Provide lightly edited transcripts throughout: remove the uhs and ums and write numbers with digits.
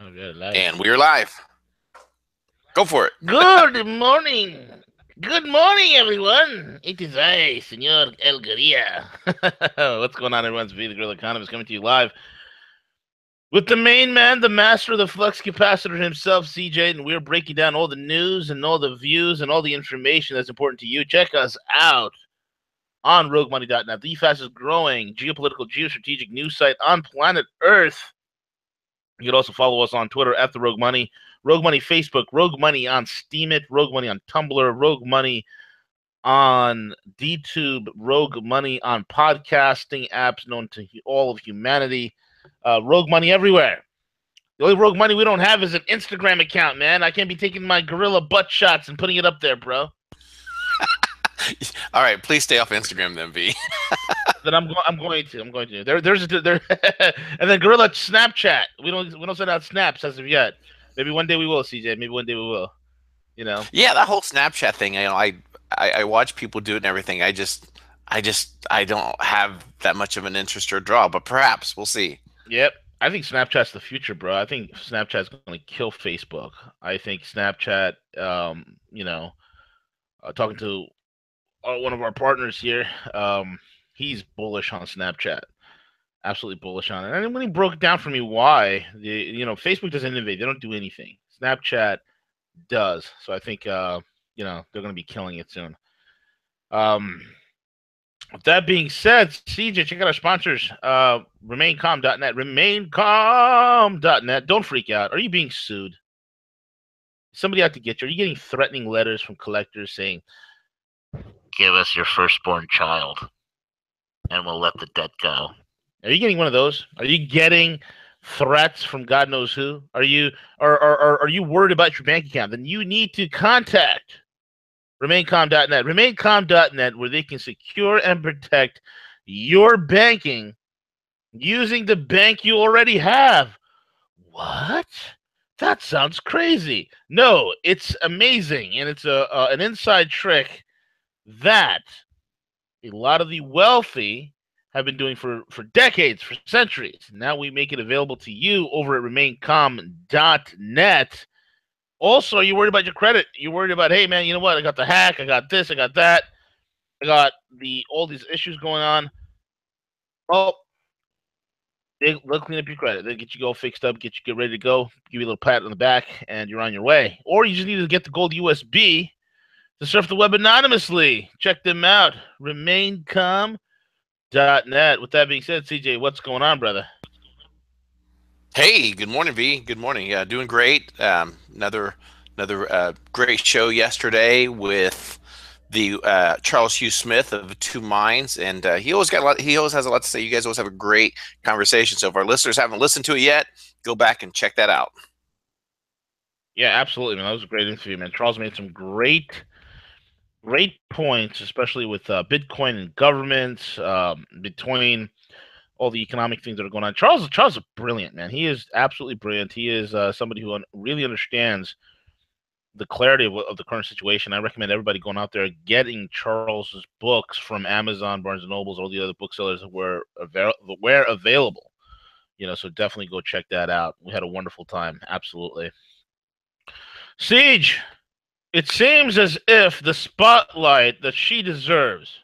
Oh, good, live. And we're live. Go for it. Good morning. Good morning, everyone. It is I, Senor El Guerilla. What's going on, everyone? It's V, the Grill Economist, coming to you live with the main man, the master of the flux capacitor himself, CJ, and we're breaking down all the news and all the views and all the information that's important to you. Check us out on roguemoney.net, the fastest growing geopolitical, geostrategic news site on planet Earth. You can also follow us on Twitter at the Rogue Money, Rogue Money Facebook, Rogue Money on Steemit, Rogue Money on Tumblr, Rogue Money on DTube, Rogue Money on podcasting apps known to all of humanity. Rogue Money everywhere. The only Rogue Money we don't have is an Instagram account, man. I can't be taking my gorilla butt shots and putting it up there, bro. All right, please stay off Instagram then, V. Then I'm going to. There, and then gorilla Snapchat. We don't send out snaps as of yet. Maybe one day we will, CJ. Maybe one day we will. You know. Yeah, that whole Snapchat thing. I watch people do it and everything. I don't have that much of an interest or draw, but perhaps we'll see. Yep. I think Snapchat's the future, bro. I think Snapchat's going to kill Facebook. I think Snapchat, talking to one of our partners here, he's bullish on Snapchat. Absolutely bullish on it. And when he broke down for me why, Facebook doesn't innovate. They don't do anything. Snapchat does. So I think, they're going to be killing it soon. With that being said, CJ, check out our sponsors, RemainCalm.net, RemainCalm.net. Don't freak out. Are you being sued? Somebody out to get you? Are you getting threatening letters from collectors saying, give us your firstborn child and we'll let the debt go? Are you getting one of those? Are you getting threats from God knows who? Are you worried about your bank account? Then you need to contact RemainCalm.net. RemainCalm.net, where they can secure and protect your banking using the bank you already have. What? That sounds crazy. No, it's amazing, and it's an inside trick that a lot of the wealthy have been doing for decades, for centuries. Now we make it available to you over at RemainCalm.net. Also, are you worried about your credit? You're worried about, hey, man, you know what? I got the hack. I got this. I got that. I got all these issues going on. Well, they'll clean up your credit. They'll get you all fixed up, get ready to go, give you a little pat on the back, and you're on your way. Or you just need to get the gold USB to surf the web anonymously. Check them out. RemainCalm.net. With that being said, CJ, what's going on, brother? Hey, good morning, V. Good morning. Yeah, doing great. Another great show yesterday with the Charles Hugh Smith of Two Minds, and he always has a lot to say. You guys always have a great conversation. So if our listeners haven't listened to it yet, go back and check that out. Yeah, absolutely, man. That was a great interview, man. Charles made some great points, especially with Bitcoin and governments, between all the economic things that are going on. Charles is brilliant, man. He is absolutely brilliant. He is somebody who really understands the clarity of the current situation. I recommend everybody going out there getting Charles's books from Amazon, Barnes and Nobles, all the other booksellers where available. So definitely go check that out. We had a wonderful time, absolutely. Siege, it seems as if the spotlight that she deserves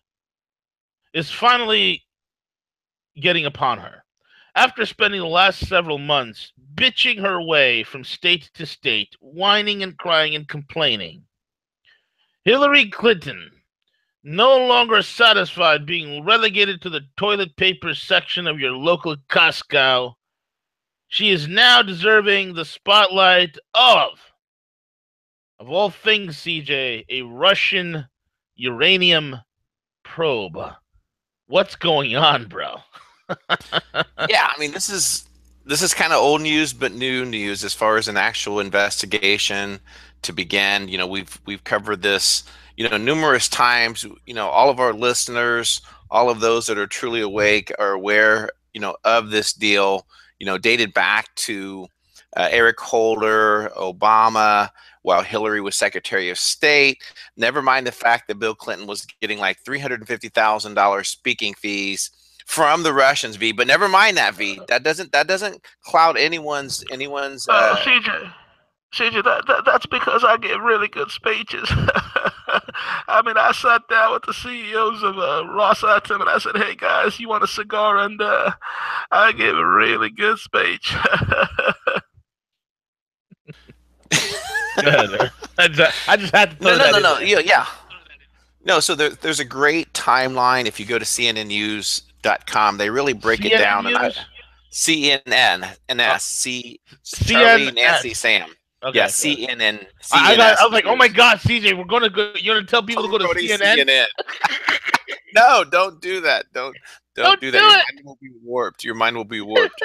is finally getting upon her. After spending the last several months bitching her way from state to state, whining and crying and complaining, Hillary Clinton, no longer satisfied being relegated to the toilet paper section of your local Costco, she is now deserving the spotlight of all things, CJ, a Russian uranium probe. What's going on, bro? Yeah, I mean this is kind of old news but new news as far as an actual investigation to begin. We've covered this numerous times. All of our listeners, all of those that are truly awake are aware of this deal, dated back to Eric Holder, Obama, while Hillary was Secretary of State. Never mind the fact that Bill Clinton was getting like $350,000 speaking fees from the Russians, V. But never mind that, V. That doesn't cloud anyone's CJ, that's because I give really good speeches. I mean, I sat down with the CEOs of Ross Atom and I said, "Hey guys, you want a cigar?" And I gave a really good speech. Good. I just had to throw that in no. there. Yeah. No, so there's a great timeline. If you go to cnnnews.com, they really break it CNN down. And News? CNN, Uh, NS, Charlie, Nancy, CNS. Sam. Yeah, Okay, good. I CNS was like, oh my News. God, CJ, we're gonna go. You're gonna tell people to go to Quoting CNN? CNN. No, don't do that. Don't Don't do do that. Your it. mind will be warped. Your mind will be warped.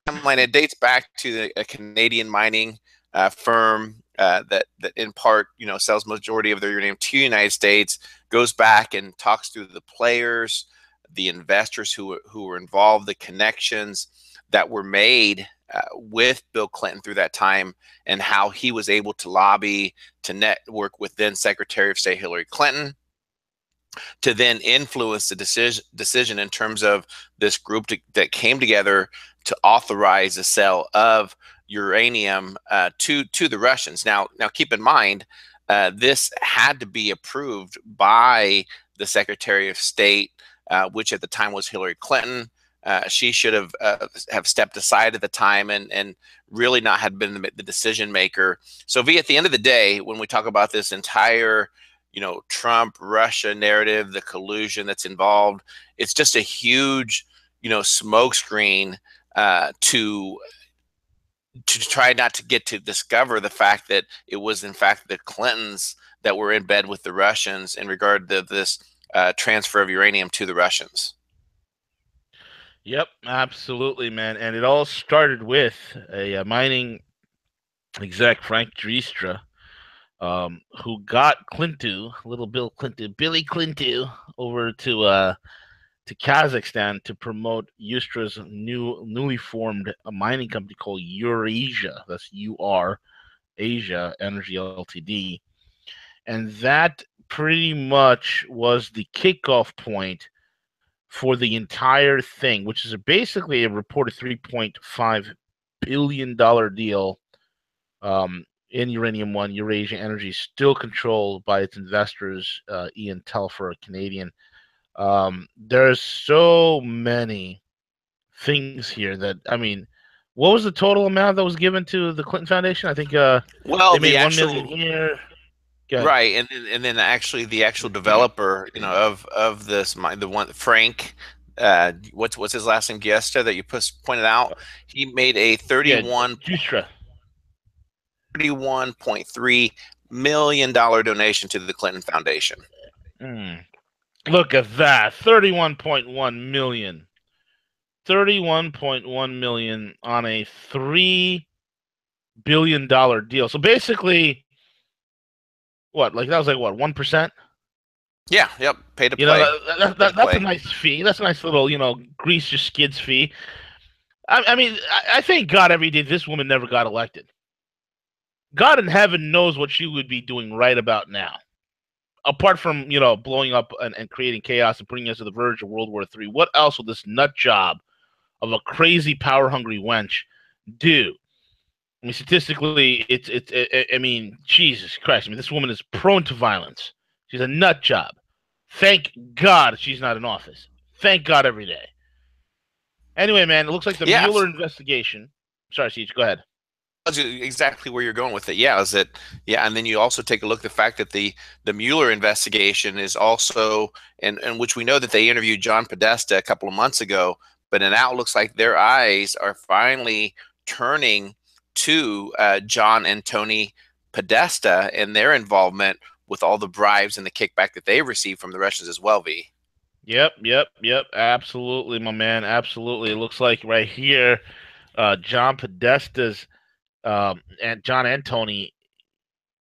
Timeline. It dates back to a Canadian mining firm that in part sells majority of their uranium to the United States. Goes back and talks through the players, the investors who were involved, the connections that were made with Bill Clinton through that time, and how he was able to lobby to network with then Secretary of State Hillary Clinton to then influence the decision in terms of this group that came together to authorize the sale of uranium to the Russians. Now keep in mind, this had to be approved by the Secretary of State, which at the time was Hillary Clinton. She should have stepped aside at the time and really not had been the decision maker. So, V, at the end of the day, when we talk about this entire Trump Russia narrative, the collusion that's involved, it's just a huge smokescreen to try not to get to discover the fact that it was in fact the Clintons that were in bed with the Russians in regard to this transfer of uranium to the Russians. Yep, absolutely, man. And it all started with a mining exec, Frank Dristra, who got Clinton, little Billy Clinton, over to Kazakhstan to promote Ustra's newly formed mining company called Eurasia. That's Asia Energy Ltd. And that pretty much was the kickoff point for the entire thing, which is basically a reported $3.5 billion deal in Uranium One. Eurasia Energy, still controlled by its investors, Ian Telfer, a Canadian. There's so many things here that, I mean, what was the total amount that was given to the Clinton Foundation? I think Well, they made 1 million here. Good. right, and then actually the actual developer, of this, the one Frank, what's his last name, Giesta, that you pointed out, he made a Yeah, 31.3 million donation to the Clinton Foundation. Look at that, 31.1 million. 31.1 million on a $3 billion deal. So basically, that was like what, 1%? Yeah, yep, pay to play. That's a nice fee. That's a nice little, grease your skids fee. I mean, I thank God every day this woman never got elected. God in heaven knows what she would be doing right about now. Apart from, blowing up and creating chaos and putting us to the verge of World War III, what else will this nut job of a crazy, power-hungry wench do? I mean, statistically, I mean, Jesus Christ. I mean, this woman is prone to violence. She's a nut job. Thank God she's not in office. Thank God every day. Anyway, man, it looks like the Mueller investigation. Sorry, Siege, go ahead. That's exactly where you're going with it. Yeah, and then you also take a look at the fact that the Mueller investigation is also, and which we know that they interviewed John Podesta a couple of months ago, but now it looks like their eyes are finally turning to John and Tony Podesta and their involvement with all the bribes and the kickback that they received from the Russians as well, V. Yep. Absolutely, my man. Absolutely. It looks like right here, John Podesta's and John and Tony,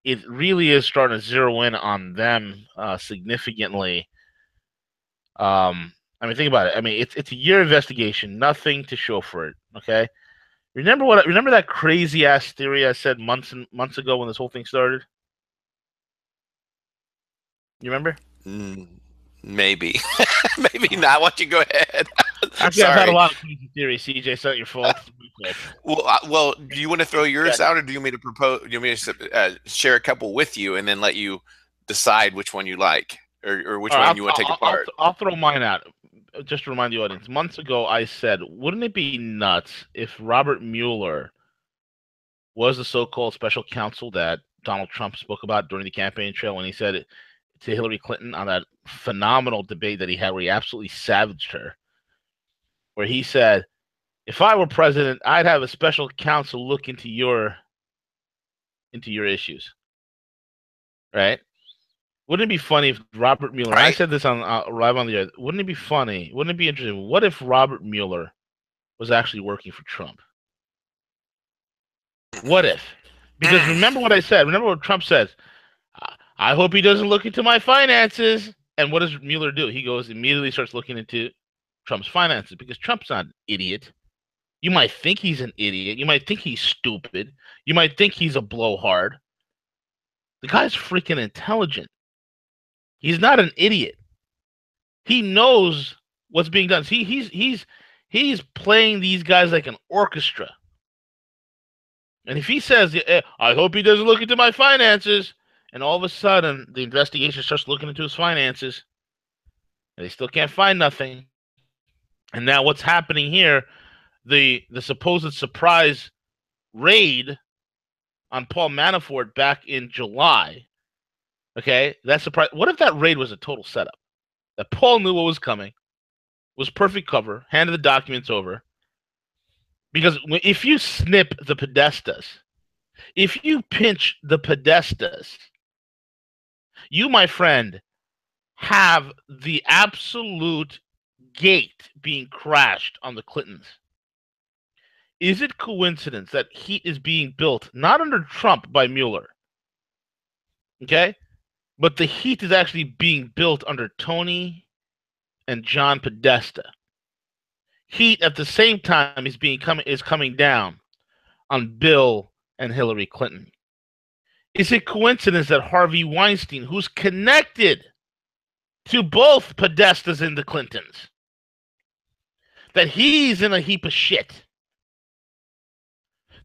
it really is starting to zero in on them significantly. I mean, think about it. I mean, it's a year investigation, nothing to show for it. Okay. Remember that crazy ass theory I said months ago when this whole thing started? You remember? Maybe, maybe not. Why don't you go ahead? Actually, I've had a Sorry. lot of crazy theories, CJ. It's not your fault. Well, do you want to throw yours Yeah. out, or do you want me to propose? Do you want me to share a couple with you, and then let you decide which one you like, or which All right, one you want to take apart? I'll throw mine out. Just to remind the audience, months ago I said, wouldn't it be nuts if Robert Mueller was the so-called special counsel that Donald Trump spoke about during the campaign trail when he said it to Hillary Clinton on that phenomenal debate that he had where he absolutely savaged her, where he said, if I were president, I'd have a special counsel look into your issues, right? Wouldn't it be funny if Robert Mueller, and I Right. said this on live on the air, wouldn't it be funny? Wouldn't it be interesting? What if Robert Mueller was actually working for Trump? What if? Because remember what I said. Remember what Trump says. I hope he doesn't look into my finances. And what does Mueller do? He goes immediately starts looking into Trump's finances because Trump's not an idiot. You might think he's an idiot. You might think he's stupid. You might think he's a blowhard. The guy's freaking intelligent. He's not an idiot. He knows what's being done. See, he's playing these guys like an orchestra. And if he says, I hope he doesn't look into my finances, and all of a sudden the investigation starts looking into his finances, and they still can't find nothing. And now what's happening here, the supposed surprise raid on Paul Manafort back in July, okay, that surprise. What if that raid was a total setup? That Paul knew what was coming, was perfect cover, handed the documents over. Because if you snip the Podestas, if you pinch the Podestas, you, my friend, have the absolute gate being crashed on the Clintons. Is it coincidence that heat is being built not under Trump by Mueller? Okay? But the heat is actually being built under Tony and John Podesta. Heat at the same time is coming down on Bill and Hillary Clinton. Is it coincidence that Harvey Weinstein, who's connected to both Podestas and the Clintons, that he's in a heap of shit,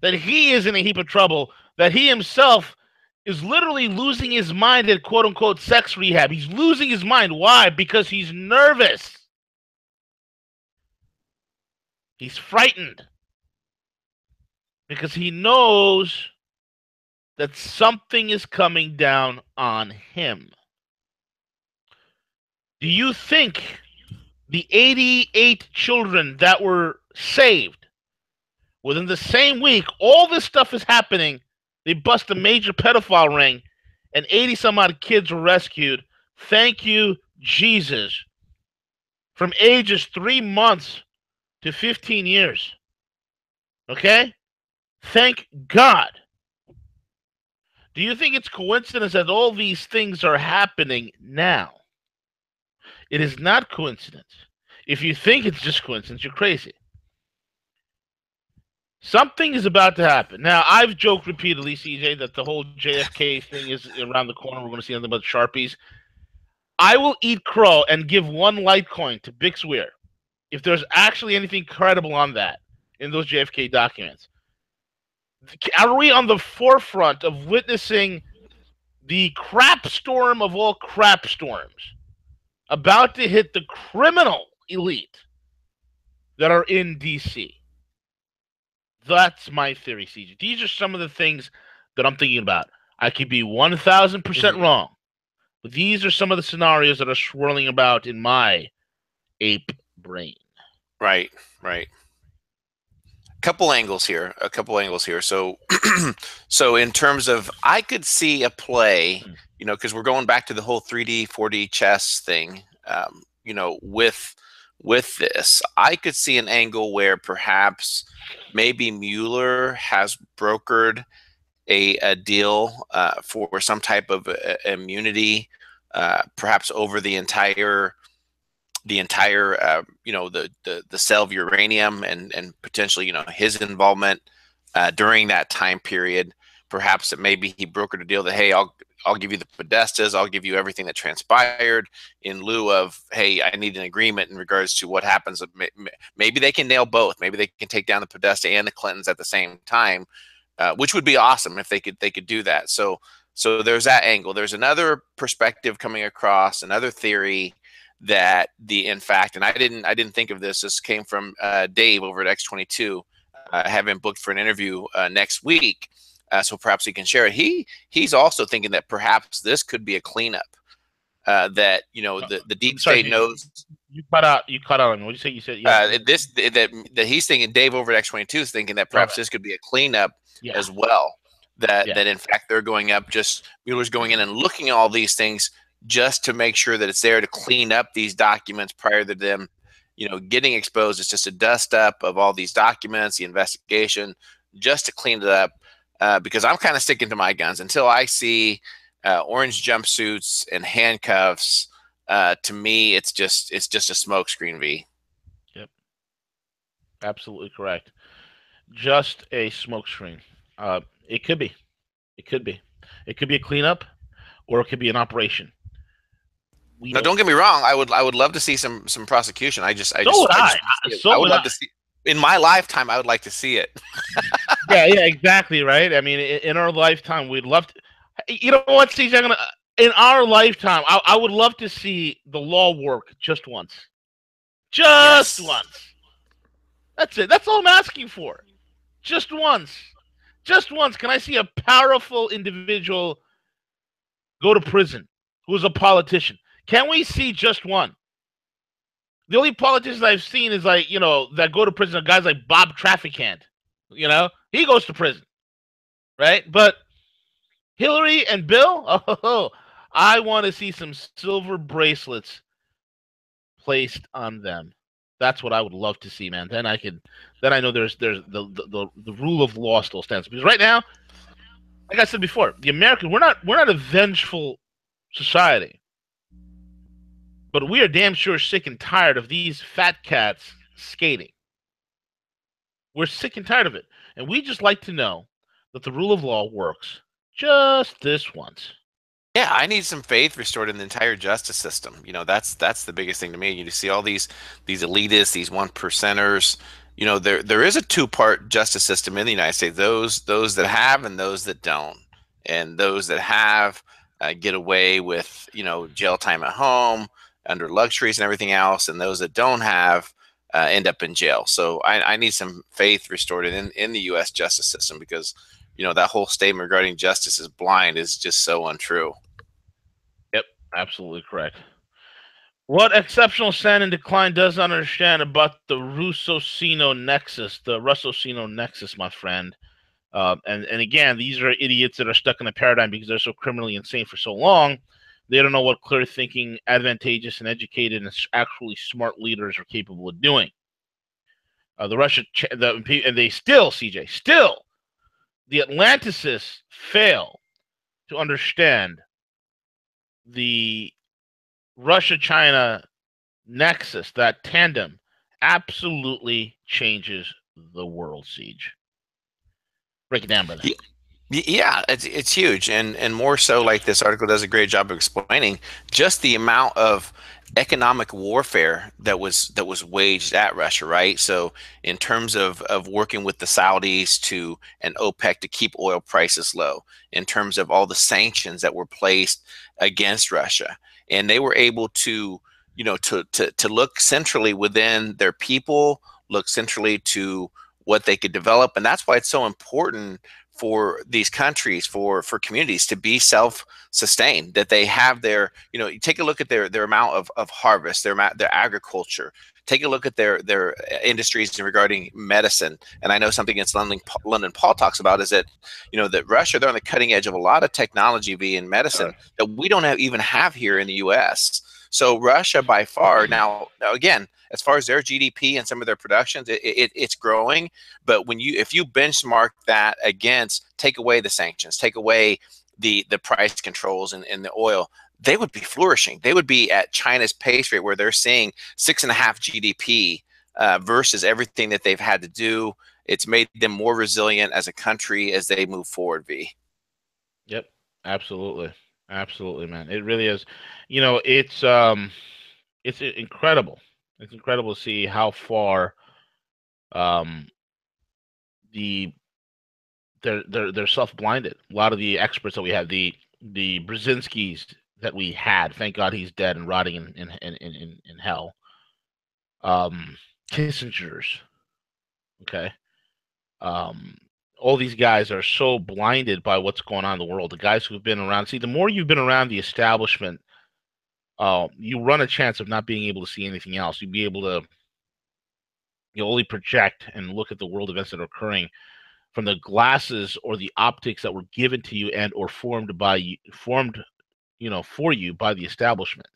that he is in a heap of trouble, that he himself is literally losing his mind at quote-unquote sex rehab. He's losing his mind. Why? Because he's nervous. He's frightened. Because he knows that something is coming down on him. Do you think the 88 children that were saved within the same week, all this stuff is happening, they bust a major pedophile ring, and 80 some odd kids were rescued? Thank you, Jesus. From ages 3 months to 15 years. Okay? Thank God. Do you think it's coincidence that all these things are happening now? It is not coincidence. If you think it's just coincidence, you're crazy. Something is about to happen. Now, I've joked repeatedly, CJ, that the whole JFK thing is around the corner. We're going to see nothing but Sharpies. I will eat crow and give one Litecoin to Bix Weir if there's actually anything credible on that in those JFK documents. Are we on the forefront of witnessing the crap storm of all crap storms about to hit the criminal elite that are in D.C.? That's my theory, CJ. These are some of the things that I'm thinking about. I could be 1,000% wrong, but these are some of the scenarios that are swirling about in my ape brain. Right, right. A couple angles here. So, so in terms of, I could see a play, because we're going back to the whole 3D, 4D chess thing. With this, I could see an angle where perhaps maybe Mueller has brokered a deal for some type of immunity, perhaps over the entire the sale of uranium and potentially his involvement during that time period. Perhaps that maybe he brokered a deal that, hey, I'll give you the podestas, I'll give you everything that transpired in lieu of, hey, I need an agreement in regards to what happens. Maybe they can nail both. Maybe they can take down the Podesta and the Clintons at the same time, which would be awesome if they could do that. So there's that angle. There's another perspective coming across, another theory that in fact, and I didn't think of this. This came from Dave over at X22. I have him booked for an interview next week, so perhaps he can share it. He's also thinking that perhaps this could be a cleanup. That the deep state knows. You cut out. You cut out on me. What did you say? You said that he's thinking. Dave over at X22 is thinking that perhaps this could be a cleanup as well. That in fact they're going up. Just Mueller's going in and looking at all these things just to make sure that it's there to clean up these documents prior to them, getting exposed. It's just a dust up of all these documents, the investigation, just to clean it up. Because I'm kind of sticking to my guns until I see orange jumpsuits and handcuffs. To me, it's just a smokescreen, V. Yep, absolutely correct. Just a smokescreen. It could be. It could be a cleanup, or it could be an operation. Don't get me wrong. I would love to see some prosecution. I would love to see. In my lifetime, I would like to see it. yeah, exactly, right? I mean, in our lifetime, we'd love to. You know what, CJ? In our lifetime, I would love to see the law work just once. Just once. That's it. That's all I'm asking for. Just once. Just once. Can I see a powerful individual go to prison who's a politician? Can we see just one? The only politicians I've seen is that go to prison are guys like Bob Trafficant. He goes to prison, right? But Hillary and Bill, I want to see some silver bracelets placed on them. That's what I would love to see, man. Then I know there's the rule of law still stands. Because right now, like I said before, the Americans, we're not a vengeful society. But we are damn sure sick and tired of these fat cats skating. We're sick and tired of it. And we just like to know that the rule of law works just this once. Yeah, I need some faith restored in the entire justice system. That's the biggest thing to me. You see all these elitists, these one percenters. There is a two-part justice system in the United States. Those that have and those that don't. And those that have get away with jail time at home, under luxuries and everything else, and those that don't have end up in jail. So I need some faith restored in the U.S. justice system, because that whole statement regarding justice is blind is just so untrue. Yep, absolutely correct. What exceptional sin and decline does not understand about the Russo-Sino nexus, my friend? And again, these are idiots that are stuck in a paradigm because they're so criminally insane for so long. They don't know what clear thinking, advantageous, and educated, and actually smart leaders are capable of doing. And they still, CJ, the Atlanticists fail to understand the Russia-China nexus. That tandem absolutely changes the world, Siege. Break it down, brother. Yeah, it's huge, and more so, like this article does a great job of explaining just the amount of economic warfare that was waged at Russia, right? So in terms of working with the Saudis and OPEC to keep oil prices low, in terms of all the sanctions that were placed against Russia, and they were able to to look centrally within their people, look centrally to what they could develop, and that's why it's so important for these countries, for communities to be self-sustained, that they have their, you take a look at their amount of harvest, their agriculture, take a look at their industries regarding medicine. And I know something against London Paul talks about is that, that Russia, they're on the cutting edge of a lot of technology in medicine that we don't even have here in the US. So Russia by far, now again, as far as their GDP and some of their productions, it's growing. But if you benchmark that against, take away the sanctions, take away the price controls and the oil, they would be flourishing. They would be at China's pace rate, where they're seeing 6.5 GDP versus everything that they've had to do. It's made them more resilient as a country as they move forward, V. Yep, absolutely. Absolutely, man. It really is. It's incredible. It's incredible to see how far um the they're self-blinded. A lot of the experts that we have, the Brzezinskis that we had, thank God he's dead and rotting in hell. Um Kissinger's, okay? Um all these guys are so blinded by what's going on in the world. The guys who've been around, see, the more you've been around the establishment, you run a chance of not being able to see anything else. You'll be able to you only project and look at the world events that are occurring from the glasses or the optics that were given to you and or formed for you by the establishment.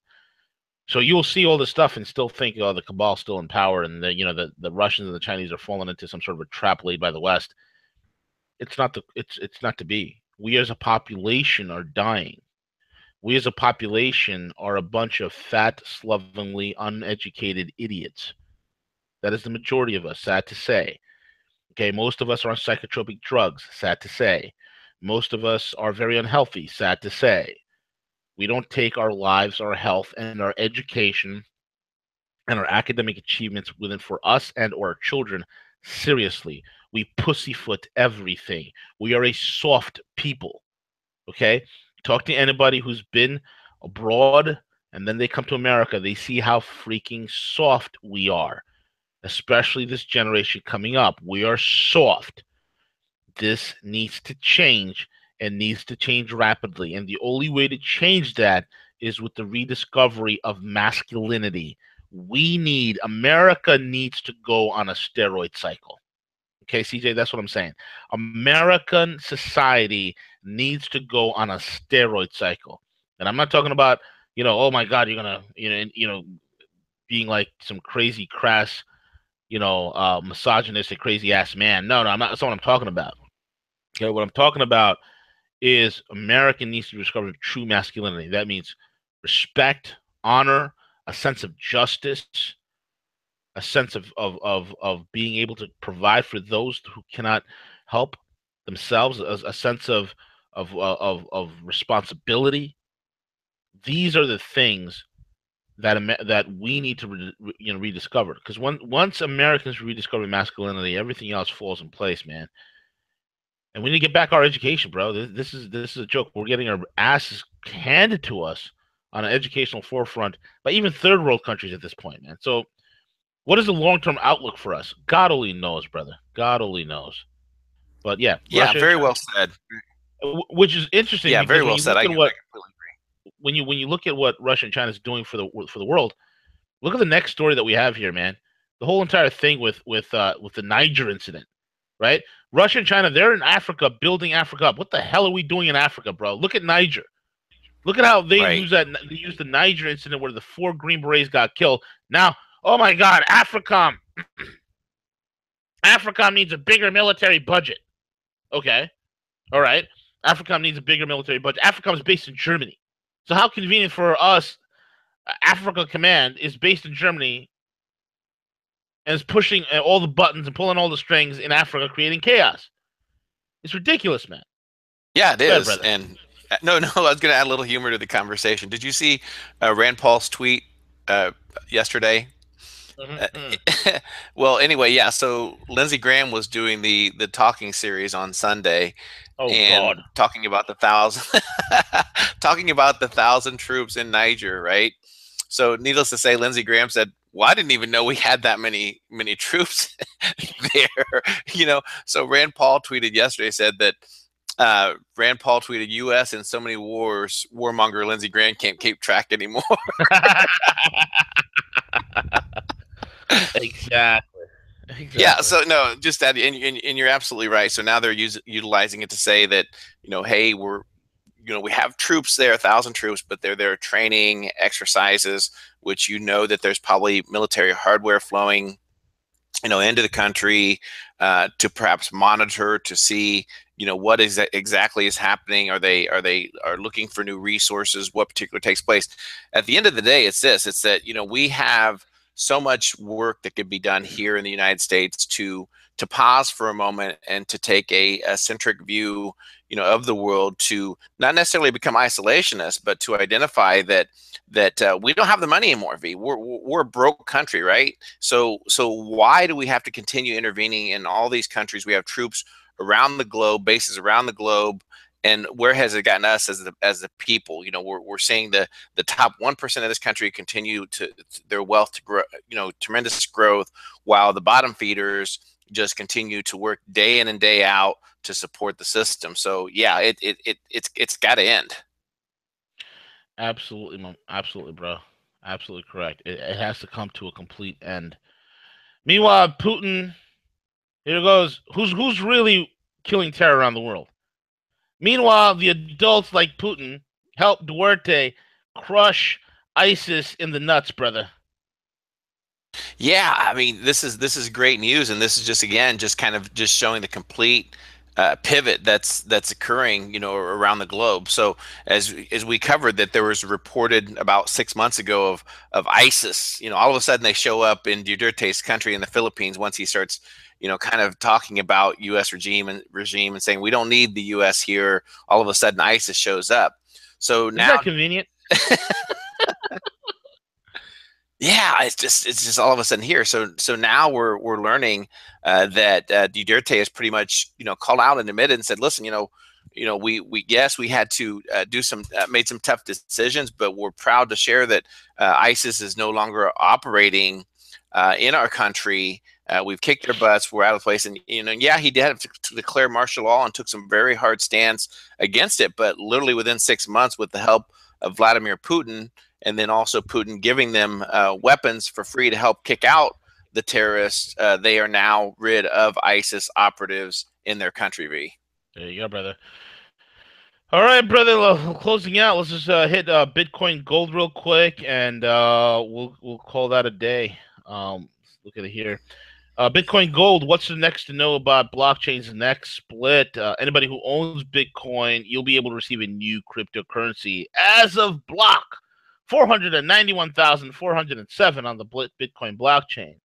So you'll see all this stuff and still think, oh, the cabal's still in power, and the Russians and the Chinese are falling into some sort of a trap laid by the West. It's not to be. We as a population are dying. We as a population are a bunch of fat, slovenly, uneducated idiots. That is the majority of us, sad to say. Okay, most of us are on psychotropic drugs, sad to say. Most of us are very unhealthy, sad to say. We don't take our lives, our health, and our education and our academic achievements within for us and or our children seriously. We pussyfoot everything. We are a soft people. Okay? Talk to anybody who's been abroad and then they come to America, they see how freaking soft we are, especially this generation coming up. We are soft. This needs to change and needs to change rapidly. And the only way to change that is with the rediscovery of masculinity. America needs to go on a steroid cycle. Okay, CJ, that's what I'm saying. American society needs to go on a steroid cycle. And I'm not talking about, oh my God, you're gonna, being like some crazy crass, misogynistic, crazy ass man. No, I'm not. That's not what I'm talking about. Okay, what I'm talking about is America needs to discover true masculinity. That means respect, honor, a sense of justice, a sense of being able to provide for those who cannot help themselves, a sense of responsibility. These are the things that we need to rediscover. Because once Americans rediscover masculinity, everything else falls in place, man. And we need to get back our education, bro. This is a joke. We're getting our asses handed to us on an educational forefront by even third world countries at this point, man. So what is the long term outlook for us? God only knows, brother. God only knows. But yeah, Yeah, Russia and very China, well said. which is interesting Yeah, very because well said. I completely agree. when you look at what Russia and China is doing for the world, look at the next story that we have here, man. The whole entire thing with the Niger incident, right? Russia and China, they're in Africa building Africa up. What the hell are we doing in Africa, bro? Look at Niger. Look at how they Right. use that. They used the Niger incident where the 4 Green Berets got killed. Now, oh my God, AFRICOM. AFRICOM needs a bigger military budget. Okay, all right. AFRICOM needs a bigger military budget. AFRICOM is based in Germany. So how convenient for us. Africa Command is based in Germany and is pushing all the buttons and pulling all the strings in Africa, creating chaos. It's ridiculous, man. Yeah, it Go ahead, is. brother. And no, no, I was going to add a little humor to the conversation. Did you see Rand Paul's tweet uh, yesterday? Uh, Mm-hmm. well, anyway, yeah. So Lindsey Graham was doing the talking series on Sunday, Oh and God. talking about the thousand, talking about the 1,000 troops in Niger, right? So, needless to say, Lindsey Graham said, "Well, I didn't even know we had that many troops there." So Rand Paul tweeted yesterday, said that Rand Paul tweeted, "U.S. in so many wars, warmonger Lindsey Graham can't keep track anymore." Exactly. Yeah, Exactly. so no, just that, and you're absolutely right. So now they're utilizing it to say that, hey, we have troops there, 1,000 troops, but they're there training exercises, which that there's probably military hardware flowing, into the country to perhaps monitor to see, what is exactly is happening. Are looking for new resources? What particular takes place? At the end of the day, it's this. It's that we have so much work that could be done here in the United States to pause for a moment and to take a centric view, of the world, to not necessarily become isolationist, but to identify that we don't have the money anymore. We're a broke country, right? So why do we have to continue intervening in all these countries? We have troops around the globe, bases around the globe, and where has it gotten us as the people? We're seeing the top 1% of this country continue to their wealth to grow, tremendous growth, while the bottom feeders just continue to work day in and day out to support the system. So yeah, it's got to end. Absolutely, absolutely, bro. Absolutely correct. It has to come to a complete end. Meanwhile, Putin, here goes. Who's really killing terror around the world? Meanwhile, the adults like Putin help Duarte crush ISIS in the nuts, brother. Yeah, I mean, this is great news, and this is just kind of just showing the complete pivot that's occurring, around the globe. So as we covered, that there was reported about 6 months ago of ISIS. All of a sudden they show up in Duterte's country in the Philippines once he starts, kind of talking about U.S. regime and saying we don't need the U.S. here. All of a sudden ISIS shows up. So Isn't now that convenient? Yeah, it's just all of a sudden here. So now we're learning that Duterte has pretty much called out and admitted and said, listen, we yes, we had to do some made some tough decisions, but we're proud to share that ISIS is no longer operating in our country. We've kicked their butts. We're out of place, and yeah, he did have to declare martial law and took some very hard stance against it. But literally within 6 months, with the help of Vladimir Putin, and then also Putin giving them weapons for free to help kick out the terrorists, they are now rid of ISIS operatives in their country. V. There you go, brother. All right, brother. Closing out. Let's just hit Bitcoin Gold real quick, and we'll call that a day. Look at it here. Bitcoin Gold. What's the next to know about blockchain's next split? Anybody who owns Bitcoin, you'll be able to receive a new cryptocurrency as of block 491,407 on the Bitcoin blockchain.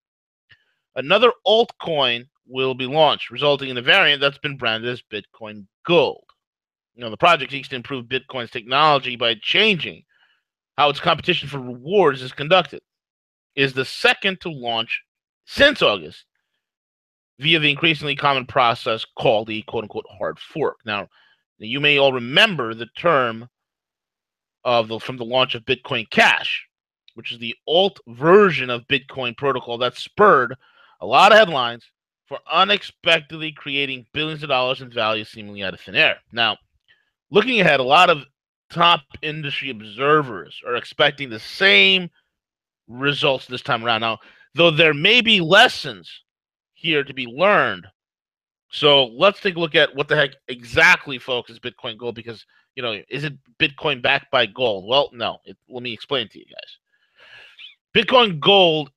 Another altcoin will be launched, resulting in a variant that's been branded as Bitcoin Gold. The project seeks to improve Bitcoin's technology by changing how its competition for rewards is conducted. It is the second to launch since August via the increasingly common process called the quote-unquote hard fork. Now, you may all remember the term from the launch of Bitcoin Cash, which is the alt version of Bitcoin protocol that spurred a lot of headlines for unexpectedly creating billions of dollars in value seemingly out of thin air. Now, looking ahead, a lot of top industry observers are expecting the same results this time around. Now, though there may be lessons here to be learned, so let's take a look at what the heck exactly, folks, is Bitcoin Gold, because, is it Bitcoin backed by gold? Well, no. Let me explain it to you guys. Bitcoin Gold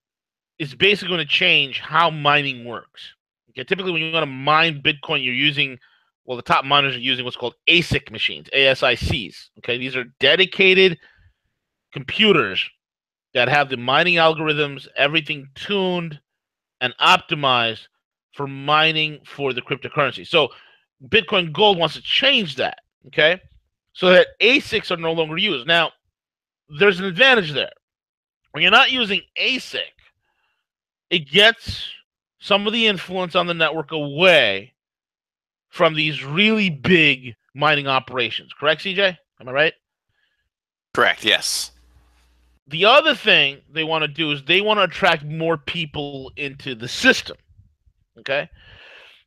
is basically going to change how mining works. Okay, typically when you're going to mine Bitcoin, you're using, the top miners are using what's called ASIC machines, ASICs. Okay, these are dedicated computers that have the mining algorithms, everything tuned and optimized for mining for the cryptocurrency. So Bitcoin Gold wants to change that, okay, so that ASICs are no longer used. Now, there's an advantage there. When you're not using ASIC, it gets some of the influence on the network away from these really big mining operations. Correct, CJ? Am I right? Correct, yes. The other thing they want to do is they want to attract more people into the system. Okay?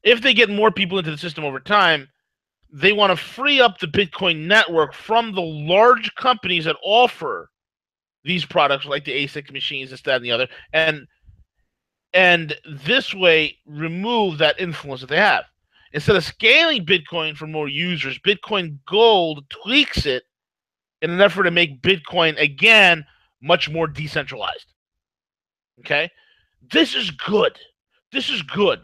If they get more people into the system over time, they want to free up the Bitcoin network from the large companies that offer these products, like the ASIC machines, this, that, and the other, and this way remove that influence that they have. Instead of scaling Bitcoin for more users, Bitcoin Gold tweaks it in an effort to make Bitcoin, again, much more decentralized. Okay? This is good. This is good.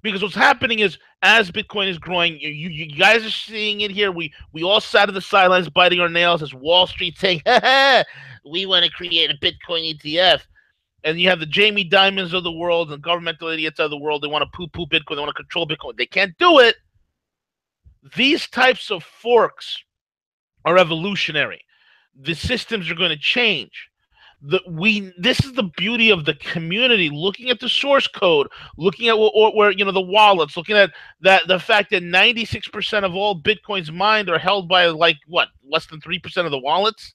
Because what's happening is, as Bitcoin is growing, you guys are seeing it here. We all sat on the sidelines biting our nails as Wall Street saying, we want to create a Bitcoin ETF. and you have the Jamie Dimons of the world and governmental idiots of the world. They want to poo-poo Bitcoin. They want to control Bitcoin. They can't do it. These types of forks are evolutionary. The systems are going to change. This is the beauty of the community, looking at the source code, looking at where the wallets, looking at the fact that 96% of all Bitcoins mined are held by less than 3% of the wallets.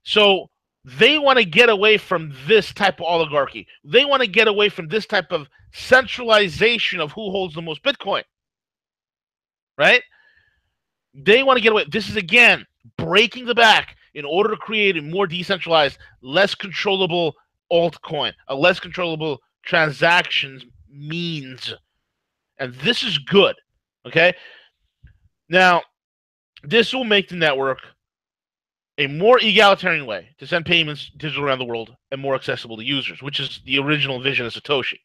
So they want to get away from this type of oligarchy. They want to get away from this type of centralization of who holds the most Bitcoin. Right? They want to get away. This is, again, breaking the back in order to create a more decentralized, less controllable altcoin, a less controllable transactions means. And this is good. Okay? Now, this will make the network a more egalitarian way to send payments digital around the world and more accessible to users, which is the original vision of Satoshi.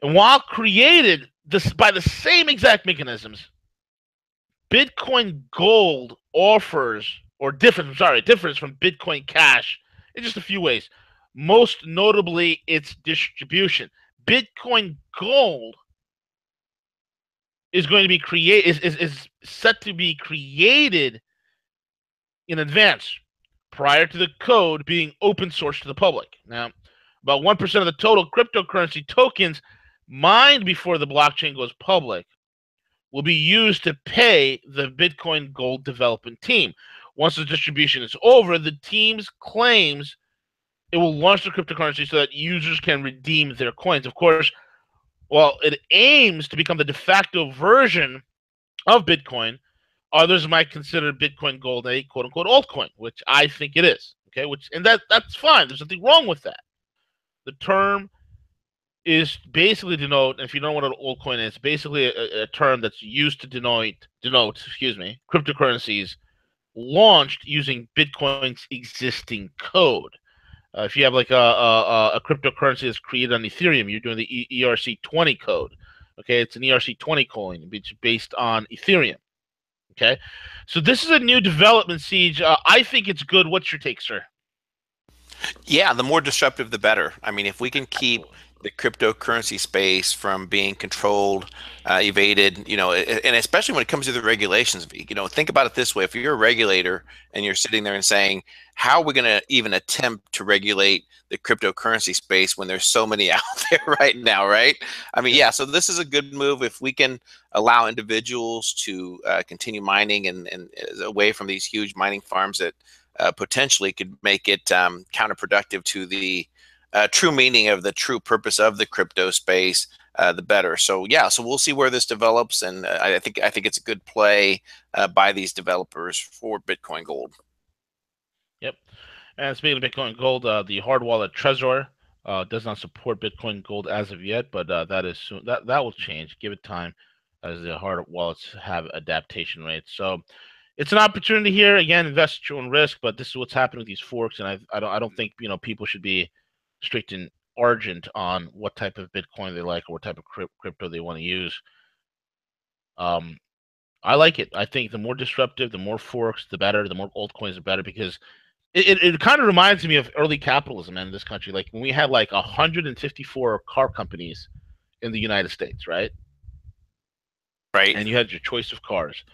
And while created by the same exact mechanisms, Bitcoin Gold differs from Bitcoin Cash in just a few ways. Most notably, its distribution. Bitcoin Gold is going to be is set to be created in advance, prior to the code being open source to the public. Now, about 1% of the total cryptocurrency tokens mined before the blockchain goes public will be used to pay the Bitcoin Gold development team. Once the distribution is over, the team's claims it will launch the cryptocurrency so that users can redeem their coins. Of course, while it aims to become the de facto version of Bitcoin, others might consider Bitcoin Gold a quote-unquote altcoin, which I think it is. Okay, that's fine. There's nothing wrong with that. The term is basically denote, if you don't know what an altcoin is, basically a term that's used to denote cryptocurrencies launched using Bitcoin's existing code. If you have like a cryptocurrency that's created on Ethereum, you're doing the ERC20 code. Okay, it's an ERC20 coin, which is based on Ethereum. Okay, so this is a new development, Siege. I think it's good. What's your take, sir? Yeah, the more disruptive, the better. I mean, if we can keep the cryptocurrency space from being controlled, evaded, and especially when it comes to the regulations, think about it this way. If you're a regulator and you're sitting there and saying, how are we going to even attempt to regulate the cryptocurrency space when there's so many out there right now, right? I mean, yeah, so this is a good move. If we can allow individuals to continue mining and away from these huge mining farms that potentially could make it counterproductive to the true meaning of the true purpose of the crypto space, the better. So yeah, so we'll see where this develops, and I think it's a good play by these developers for Bitcoin Gold. Yep. And speaking of Bitcoin Gold, the hard wallet Trezor does not support Bitcoin Gold as of yet, but that is soon. That will change. Give it time, as the hard wallets have adaptation rates. So it's an opportunity here. Again, invest at your own risk, but this is what's happening with these forks, and I don't think people should be strict and argent on what type of Bitcoin they like or what type of crypto they want to use. I like it. I think the more disruptive, the more forks, the better. The more altcoins, the better, because it kind of reminds me of early capitalism in this country. Like when we had like 154 car companies in the United States, right? Right. And you had your choice of cars.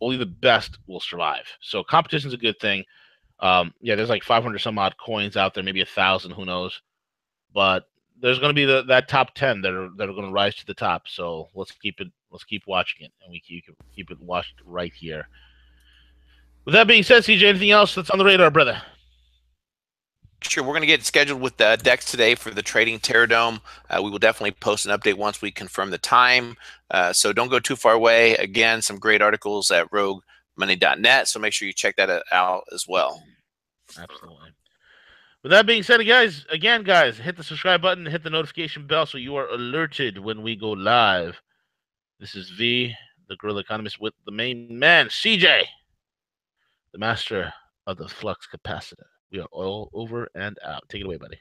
Only the best will survive. So competition is a good thing. Yeah, there's like 500 some odd coins out there, maybe 1,000, who knows? But there's going to be that top 10 that are going to rise to the top. So let's keep watching it, and we keep it watched right here. With that being said, CJ, anything else that's on the radar, brother? Sure, we're going to get scheduled with Dex today for the trading Terradome. We will definitely post an update once we confirm the time. So don't go too far away. Again, some great articles at roguemoney.net. So make sure you check that out as well. Absolutely. With that being said, guys, hit the subscribe button, hit the notification bell so you are alerted when we go live. This is V, the Guerrilla Economist, with the main man, CJ, the master of the flux capacitor. We are all over and out. Take it away, buddy.